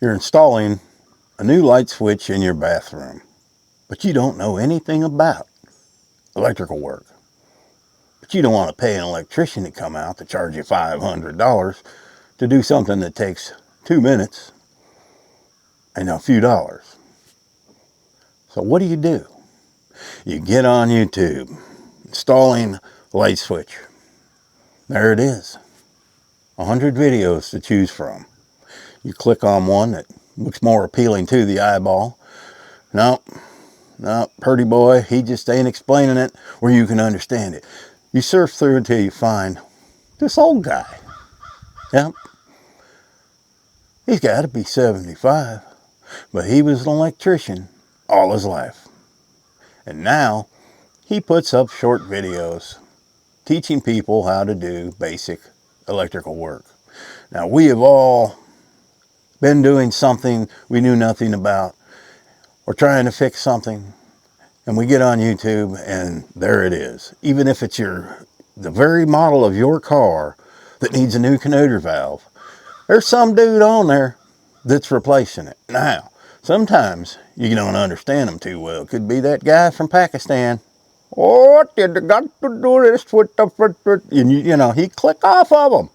You're installing a new light switch in your bathroom, but you don't know anything about electrical work. But you don't want to pay an electrician to come out to charge you $500 to do something that takes 2 minutes and a few dollars. So what do? You get on YouTube, installing light switch. There it is. 100 videos to choose from. You click on one that looks more appealing to the eyeball. No, pretty boy, he just ain't explaining it where you can understand it. You surf through until you find this old guy. Yep. He's got to be 75, but he was an electrician all his life. And now he puts up short videos teaching people how to do basic electrical work. Now, we have all been doing something we knew nothing about, or trying to fix something, and we get on YouTube and there it is. Even if it's the very model of your car that needs a new connoter valve, there's some dude on there that's replacing it. Now, sometimes you don't understand them too well. Could be that guy from Pakistan. What did I got to do this with the... You know, he click off of them.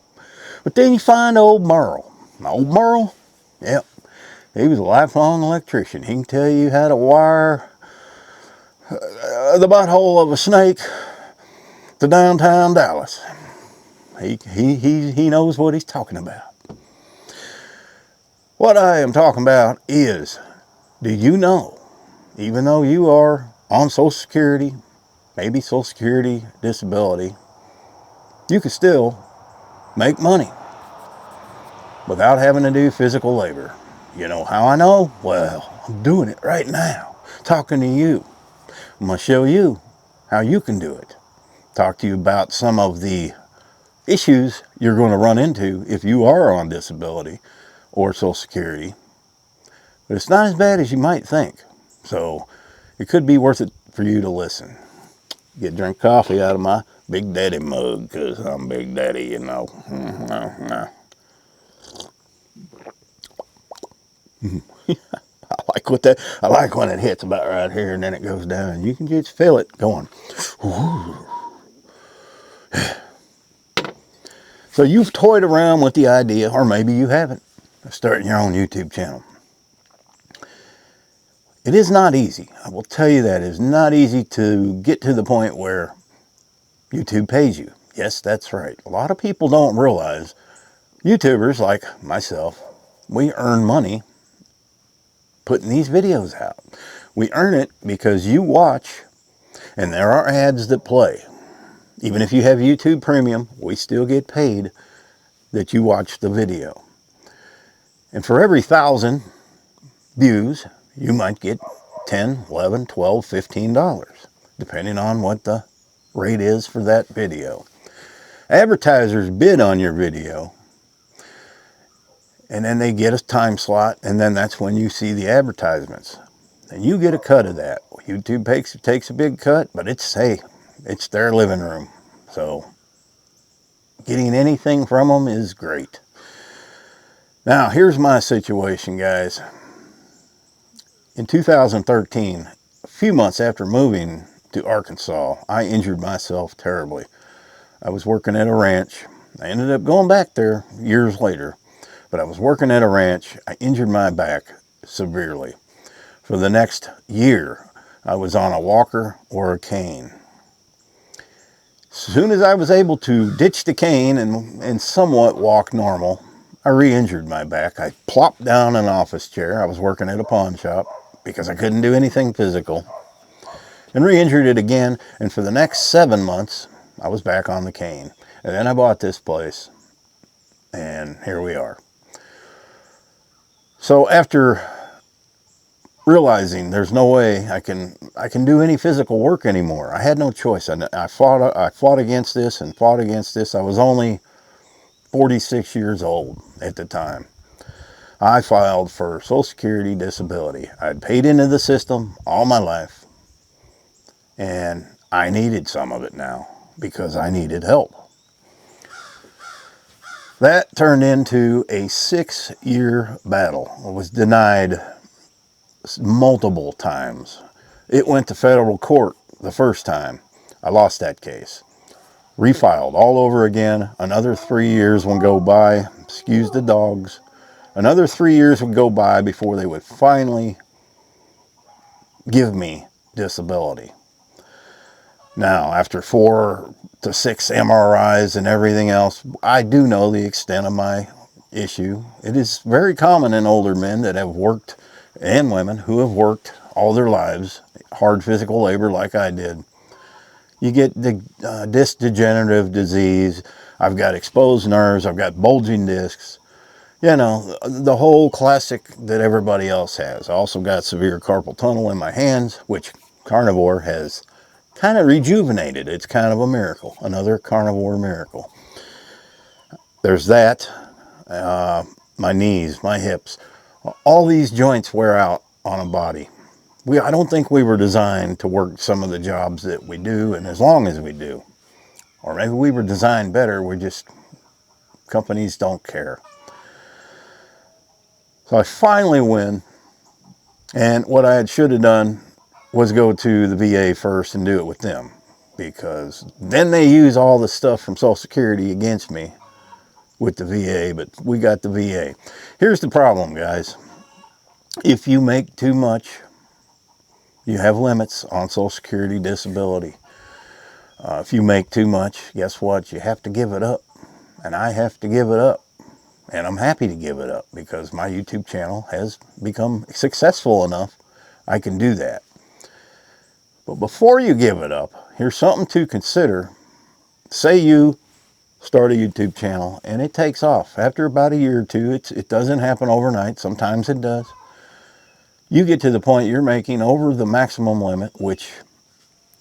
But then you find old Merle. Old Merle, yep, he was a lifelong electrician. He can tell you how to wire the butthole of a snake to downtown Dallas. He knows what he's talking about. What I am talking about is, do you know, even though you are on Social Security, maybe Social Security disability, you can still make money without having to do physical labor. You know how I know? Well, I'm doing it right now, talking to you. I'm going to show you how you can do it. Talk to you about some of the issues you're going to run into if you are on disability or Social Security. But it's not as bad as you might think. So it could be worth it for you to listen. Drink coffee out of my Big Daddy mug, because I'm Big Daddy, you know. I like when it hits about right here and then it goes down. You can just feel it going. So you've toyed around with the idea, or maybe you haven't, of starting your own YouTube channel. It is not easy. I will tell you that. It is not easy to get to the point where YouTube pays you. Yes, that's right. A lot of people don't realize YouTubers like myself, we earn money putting these videos out. We earn it because you watch, and there are ads that play. Even if you have YouTube Premium, we still get paid that you watch the video. And for every 1,000 views, you might get $10, $11, $12, $15, depending on what the rate is for that video. Advertisers bid on your video, and then they get a time slot, and then that's when you see the advertisements. And you get a cut of that. YouTube takes a big cut, but it's their living room. So getting anything from them is great. Now, here's my situation, guys. In 2013, a few months after moving to Arkansas, I injured myself terribly. I was working at a ranch. I ended up going back there years later. But I was working at a ranch. I injured my back severely. For the next year, I was on a walker or a cane. As soon as I was able to ditch the cane and somewhat walk normal, I re-injured my back. I plopped down in an office chair. I was working at a pawn shop because I couldn't do anything physical. And re-injured it again. And for the next 7 months, I was back on the cane. And then I bought this place. And here we are. So after realizing there's no way I can do any physical work anymore, I had no choice. I fought against this and fought against this. I was only 46 years old at the time. I filed for Social Security disability. I'd paid into the system all my life, and I needed some of it now because I needed help. That turned into a 6-year battle. I was denied multiple times. It went to federal court the first time. I lost that case. Refiled all over again. Another 3 years would go by. Excuse the dogs. Another 3 years would go by before they would finally give me disability. Now, after 4 to 6 MRIs and everything else, I do know the extent of my issue. It is very common in older men that have worked, and women who have worked all their lives, hard physical labor like I did. You get the disc degenerative disease. I've got exposed nerves. I've got bulging discs. You know, the whole classic that everybody else has. I also got severe carpal tunnel in my hands, which carnivore has kind of rejuvenated. It's kind of a miracle, another carnivore miracle. There's that. My knees, my hips, all these joints wear out on a body. I don't think we were designed to work some of the jobs that we do, and as long as we do. Or maybe we were designed better, companies don't care. So I finally win, and what I should have done was go to the VA first and do it with them, because then they use all the stuff from Social Security against me with the VA, but we got the VA. Here's the problem, guys. If you make too much, you have limits on Social Security disability. If you make too much, guess what? You have to give it up, and I have to give it up. And I'm happy to give it up because my YouTube channel has become successful enough I can do that. But before you give it up, here's something to consider. Say you start a YouTube channel and it takes off. After about a year or two, it doesn't happen overnight. Sometimes it does. You get to the point you're making over the maximum limit, which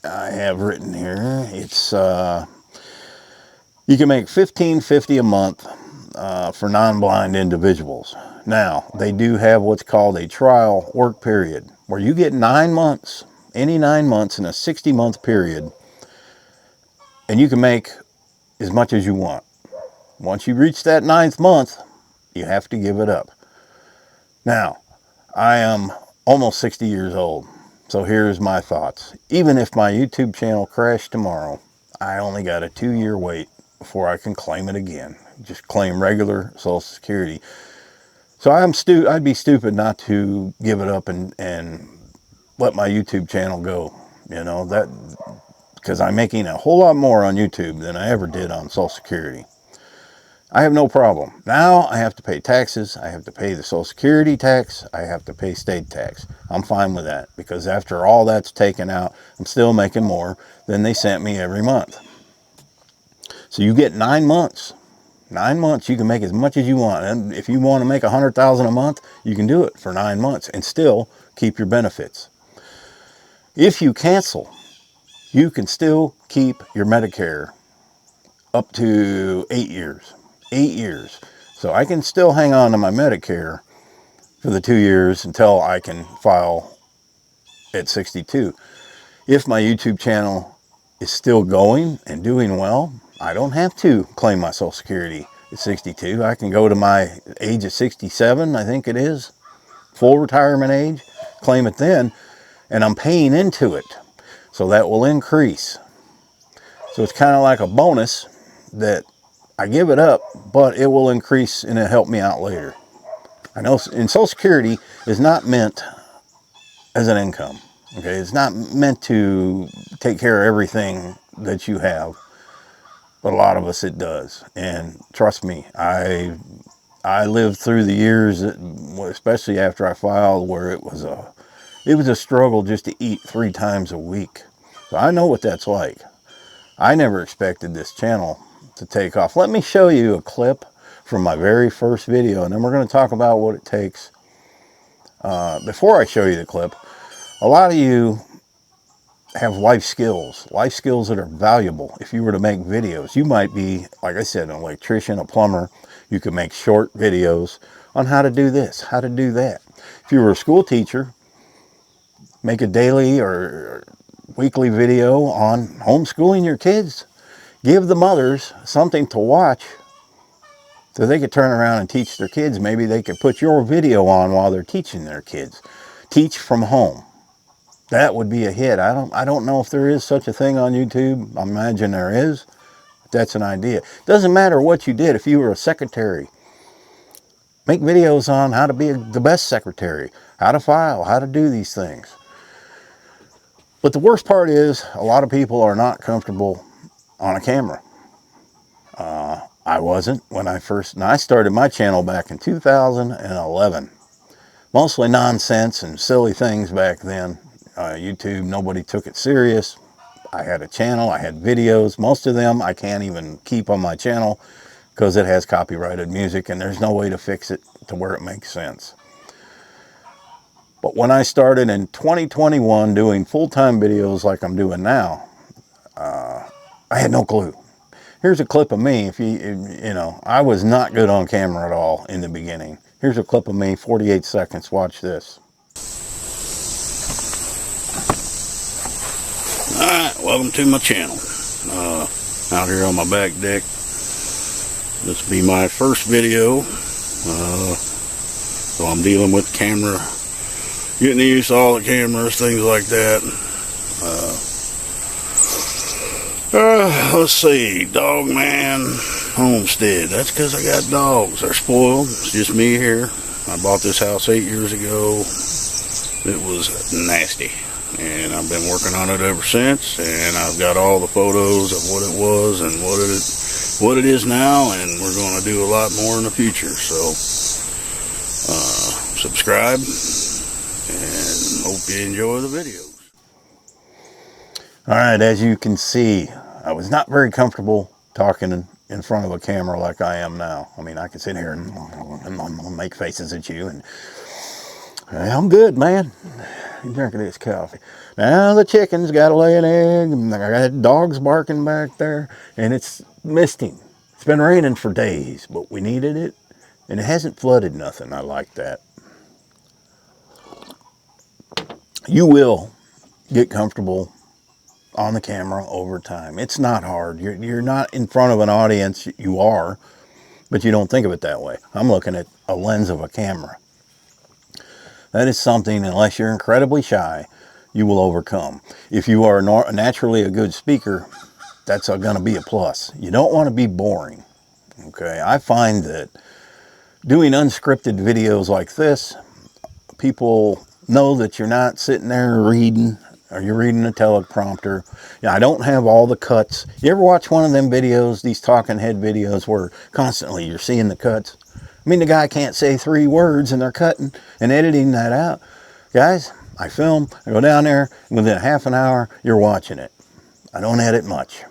I have written here. It's you can make $15.50 a month for non-blind individuals. Now, they do have what's called a trial work period, where you get 9 months, any 9 months in a 60-month period, and you can make as much as you want. Once you reach that 9th month, you have to give it up. Now, I am almost 60 years old, so here's my thoughts. Even if my YouTube channel crashed tomorrow, I only got a 2-year wait before I can claim it again. Just claim regular Social Security. So I'd be stupid not to give it up and let my YouTube channel go. You know, that because I'm making a whole lot more on YouTube than I ever did on Social Security. I have no problem. Now I have to pay taxes. I have to pay the Social Security tax. I have to pay state tax. I'm fine with that because after all that's taken out, I'm still making more than they sent me every month. So you get 9 months. 9 months, you can make as much as you want. And if you want to make $100,000 a month, you can do it for 9 months and still keep your benefits. If you cancel, you can still keep your Medicare up to 8 years. 8 years. So I can still hang on to my Medicare for the 2 years until I can file at 62. If my YouTube channel is still going and doing well, I don't have to claim my Social Security at 62. I can go to my age of 67, I think it is, full retirement age, claim it then, and I'm paying into it. So that will increase. So it's kind of like a bonus that I give it up, but it will increase and it'll help me out later. I know, and Social Security is not meant as an income. Okay, it's not meant to take care of everything that you have, but a lot of us it does. And trust me, I lived through the years, especially after I filed, where it was a struggle just to eat 3 times a week. So I know what that's like. I never expected this channel to take off. Let me show you a clip from my very first video, and then we're going to talk about what it takes. Before I show you the clip, a lot of you have life skills that are valuable. If you were to make videos, you might be, like I said, an electrician, a plumber. You could make short videos on how to do this, how to do that. If you were a school teacher, make a daily or weekly video on homeschooling your kids. Give the mothers something to watch So they could turn around and teach their kids. Maybe they could put your video on while they're teaching their kids. Teach from home. That would be a hit. I don't know if there is such a thing on YouTube. I imagine there is. That's an idea. Doesn't matter what you did. If you were a secretary, make videos on how to be the best secretary, how to file, how to do these things. But the worst part is a lot of people are not comfortable on a camera. I wasn't when I started my channel back in 2011. Mostly nonsense and silly things back then. YouTube, nobody took it serious. I had a channel, I had videos. Most of them I can't even keep on my channel because it has copyrighted music and there's no way to fix it to where it makes sense. But when I started in 2021 doing full-time videos like I'm doing now, I had no clue. Here's a clip of me. If you know, I was not good on camera at all in the beginning. Here's a clip of me, 48 seconds. Watch this. Alright, welcome to my channel. Out here on my back deck. This will be my first video. So I'm dealing with the camera, getting used to all the cameras, things like that. Let's see, Dog Man Homestead. That's because I got dogs. They're spoiled. It's just me here. I bought this house 8 years ago. It was nasty, and I've been working on it ever since. And I've got all the photos of what it was and what it is now, and we're going to do a lot more in the future. So subscribe, and hope you enjoy the videos. All right, as you can see, I was not very comfortable talking in front of a camera like I am now. I mean, I can sit here and make faces at you, and I'm good, man. You drinking this coffee. Now the chicken's got to lay an egg, and I got dogs barking back there, and it's misting. It's been raining for days, but we needed it, and it hasn't flooded nothing. I like that. You will get comfortable on the camera over time. It's not hard. You're not in front of an audience. You are, but you don't think of it that way. I'm looking at a lens of a camera. That is something, unless you're incredibly shy, you will overcome. If you are naturally a good speaker, that's going to be a plus. You don't want to be boring. Okay, I find that doing unscripted videos like this, people know that you're not sitting there reading, or you're reading a teleprompter. You know, I don't have all the cuts. You ever watch one of them videos, these talking head videos, where constantly you're seeing the cuts? I mean, the guy can't say 3 words and they're cutting and editing that out. Guys, I film, I go down there, and within half an hour, you're watching it. I don't edit much.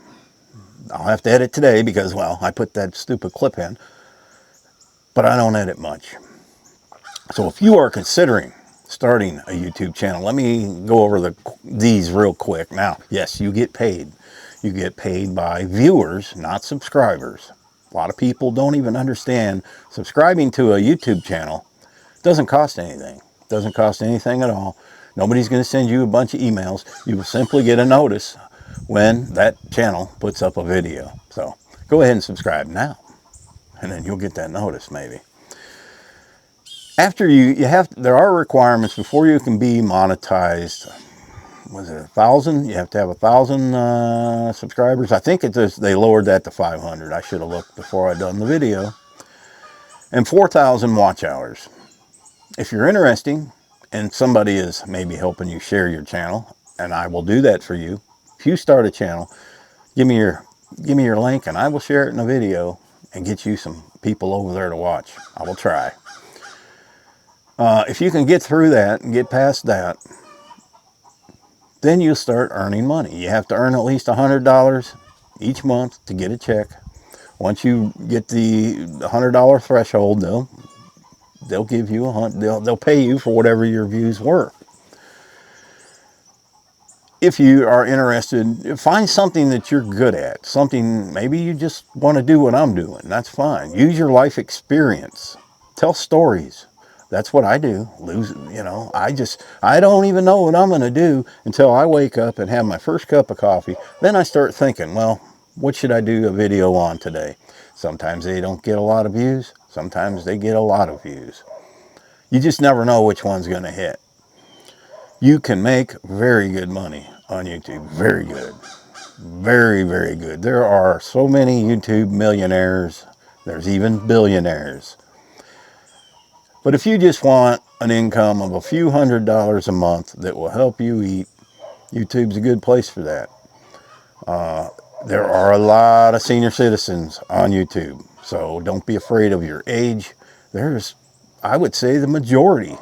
I'll have to edit today because, well, I put that stupid clip in. But I don't edit much. So if you are considering starting a YouTube channel, let me go over these real quick. Now, yes, you get paid. You get paid by viewers, not subscribers. A lot of people don't even understand subscribing to a YouTube channel doesn't cost anything. It doesn't cost anything at all. Nobody's going to send you a bunch of emails. You will simply get a notice when that channel puts up a video. So go ahead and subscribe now, and then you'll get that notice maybe. After there are requirements before you can be monetized. Was it 1,000? You have to have 1,000 subscribers. I think they lowered that to 500. I should have looked before I done the video. And 4,000 watch hours. If you're interested and somebody is maybe helping you share your channel, and I will do that for you. If you start a channel, give me your link, and I will share it in a video and get you some people over there to watch. I will try. If you can get through that and get past that, then you'll start earning money. You have to earn at least $100 each month to get a check. Once you get the $100 threshold, they'll give you they'll pay you for whatever your views were. If you are interested, find something that you're good at. Something, maybe you just want to do what I'm doing. That's fine. Use your life experience. Tell stories. That's what I do. I don't even know what I'm going to do until I wake up and have my first cup of coffee. Then I start thinking, well, what should I do a video on today? Sometimes they don't get a lot of views. Sometimes they get a lot of views. You just never know which one's going to hit. You can make very good money on YouTube. Very good. Very, very good. There are so many YouTube millionaires. There's even billionaires. But if you just want an income of a few $100s a month that will help you eat, YouTube's a good place for that. There are a lot of senior citizens on YouTube, so don't be afraid of your age. There's, I would say, the majority,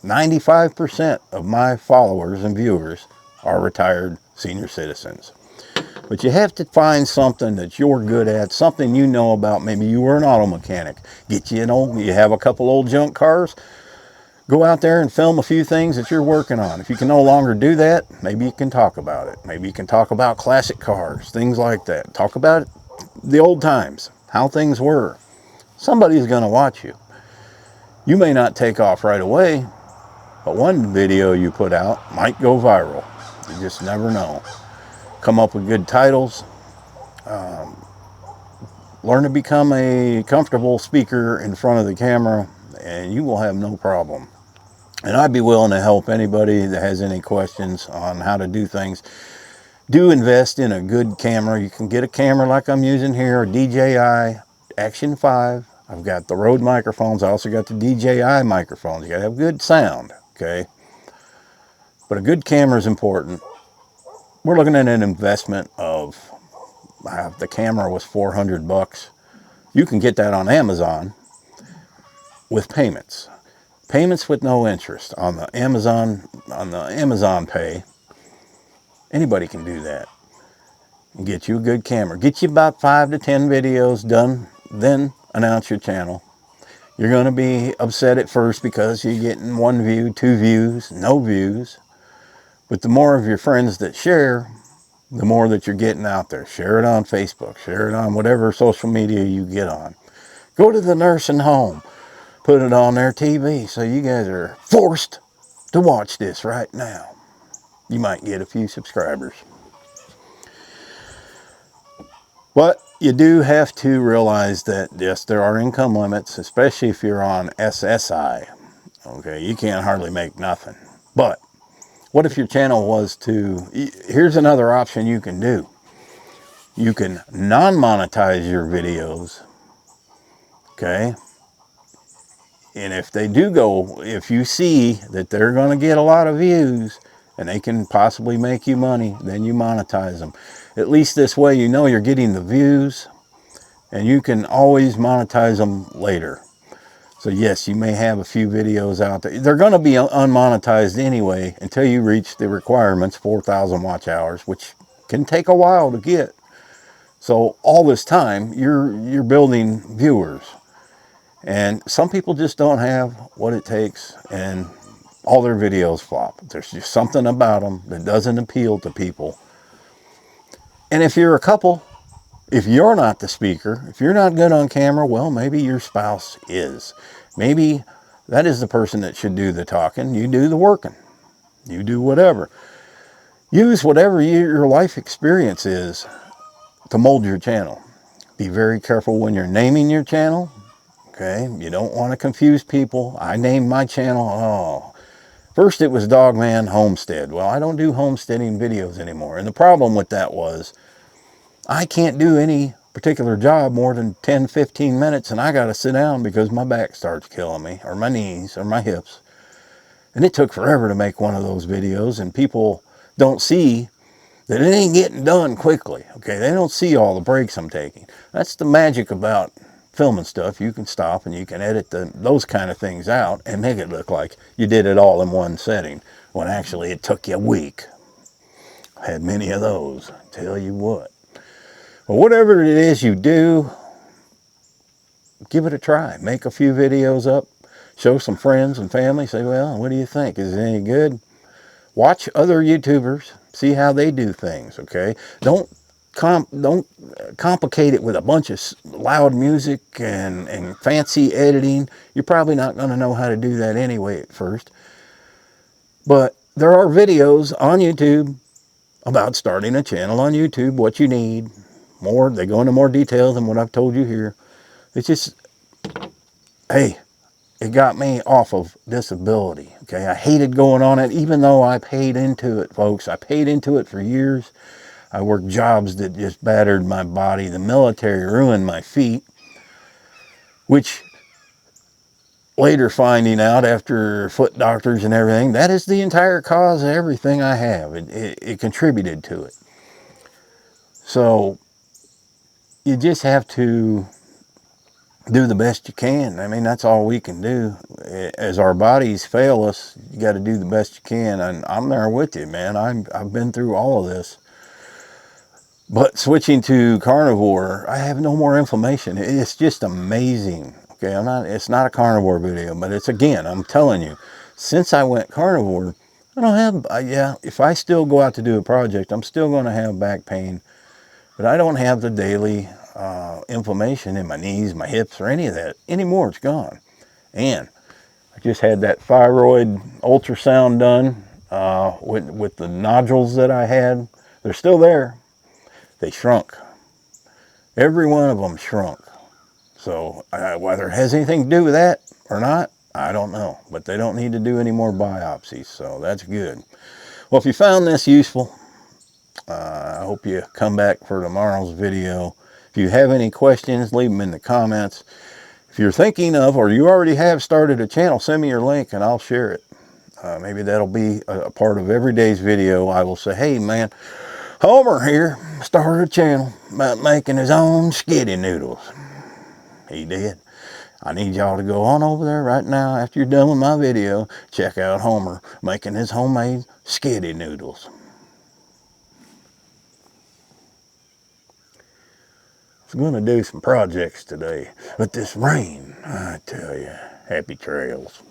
95% of my followers and viewers are retired senior citizens. But you have to find something that you're good at, something you know about. Maybe you were an auto mechanic. You have a couple old junk cars. Go out there and film a few things that you're working on. If you can no longer do that, maybe you can talk about it. Maybe you can talk about classic cars, things like that. Talk about the old times, how things were. Somebody's going to watch you. You may not take off right away, but one video you put out might go viral. You just never know. Come up with good titles. Learn to become a comfortable speaker in front of the camera, and you will have no problem. And I'd be willing to help anybody that has any questions on how to do things. Do invest in a good camera. You can get a camera like I'm using here, a DJI Action 5. I've got the Rode microphones. I also got the DJI microphones. You got to have good sound, okay? But a good camera is important. We're looking at an investment of, the camera was $400. You can get that on Amazon with payments. Payments with no interest on the Amazon Pay. Anybody can do that. And get you a good camera. Get you about 5 to 10 videos done, then announce your channel. You're going to be upset at first because you're getting 1 view, 2 views, no views. But the more of your friends that share, the more that you're getting out there. Share it on Facebook. Share it on whatever social media you get on. Go to the nursing home. Put it on their TV, so you guys are forced to watch this right now. You might get a few subscribers. But you do have to realize that, yes, there are income limits, especially if you're on SSI. Okay, you can't hardly make nothing. But what if your channel was to, here's another option you can do. You can non-monetize your videos, okay? And if they do go, if you see that they're going to get a lot of views and they can possibly make you money, then you monetize them. At least this way you know you're getting the views and you can always monetize them later. So yes, you may have a few videos out there. They're going to be unmonetized anyway until you reach the requirements, 4,000 watch hours, which can take a while to get. So all this time you're building viewers. And some people just don't have what it takes, and all their videos flop. There's just something about them that doesn't appeal to people. And if you're a couple, if you're not the speaker, if you're not good on camera, well, maybe your spouse is. Maybe that is the person that should do the talking. You do the working. You do whatever. Use whatever your life experience is to mold your channel. Be very careful when you're naming your channel. Okay, you don't want to confuse people. I named my channel, first it was Dogman Homestead. Well, I don't do homesteading videos anymore. And the problem with that was I can't do any particular job more than 10, 15 minutes and I got to sit down because my back starts killing me, or my knees, or my hips. And it took forever to make one of those videos, and people don't see that it ain't getting done quickly. Okay, they don't see all the breaks I'm taking. That's the magic about filming stuff. You can stop and you can edit those kind of things out and make it look like you did it all in one setting, when actually it took you a week. I had many of those, tell you what. But whatever it is you do, give it a try. Make a few videos up, show some friends and family, say, well, what do you think? Is it any good? Watch other YouTubers, see how they do things, okay? Don't complicate it with a bunch of loud music and fancy editing. You're probably not going to know how to do that anyway at first. But there are videos on YouTube about starting a channel on YouTube, what you need, They go into more detail than what I've told you here. It's just, hey, it got me off of disability. Okay, I hated going on it, even though I paid into it, folks. I paid into it for years. I worked jobs that just battered my body. The military ruined my feet, which later finding out after foot doctors and everything, that is the entire cause of everything I have. It contributed to it. So you just have to do the best you can. I mean, that's all we can do. As our bodies fail us, you got to do the best you can. And I'm there with you, man. I've been through all of this. But switching to carnivore, I have no more inflammation. It's just amazing. Okay, it's not a carnivore video, but it's, again, I'm telling you, since I went carnivore, I don't have, yeah, if I still go out to do a project, I'm still going to have back pain, but I don't have the daily inflammation in my knees, my hips, or any of that anymore. It's gone. And I just had that thyroid ultrasound done with the nodules that I had. They're still there. They shrunk. Every one of them shrunk. So whether it has anything to do with that or not, I don't know. But they don't need to do any more biopsies, so that's good. Well, if you found this useful, I hope you come back for tomorrow's video. If you have any questions, leave them in the comments. If you're thinking of, or you already have started a channel, send me your link and I'll share it. Maybe that'll be a part of every day's video. I will say, hey man, Homer here started a channel about making his own skitty noodles. He did. I need y'all to go on over there right now after you're done with my video. Check out Homer making his homemade skitty noodles. I was going to do some projects today, but this rain, I tell you, happy trails.